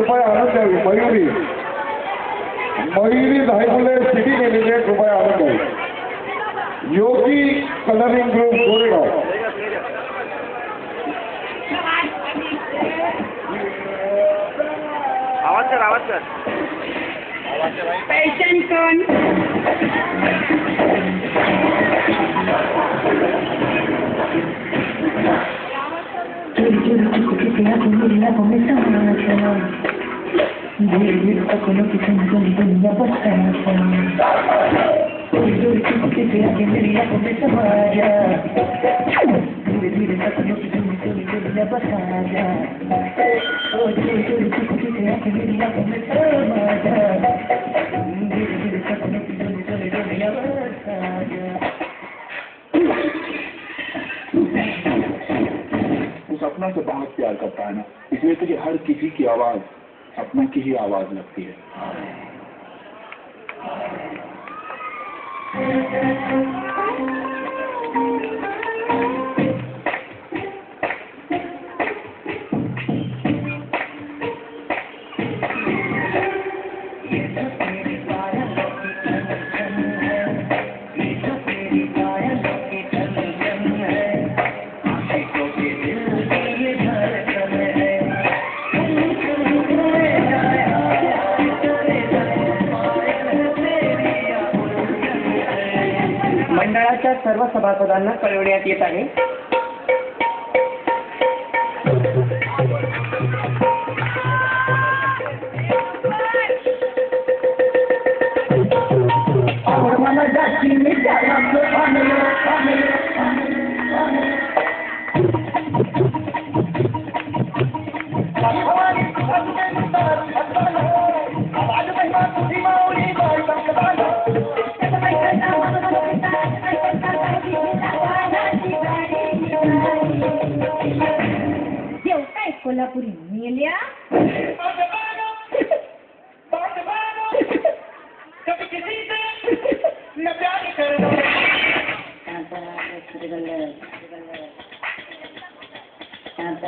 कृपया आणून द्यावी. मयुरी मयुरी धायगुले सिटी गेलेले कृपया आणून द्यावी. योगी कलरिंग ग्रुप गोरेगाव. आवाज कर पेशंट कौन सपना से बहुत प्यार करता है ना, इसलिए तो कि हर किसी की आवाज सपना की ही आवाज लगती है. मंडळाच्या सर्व सभासदांना कळवण्यात येत आहे कोल्हापुरी मेल्या शांत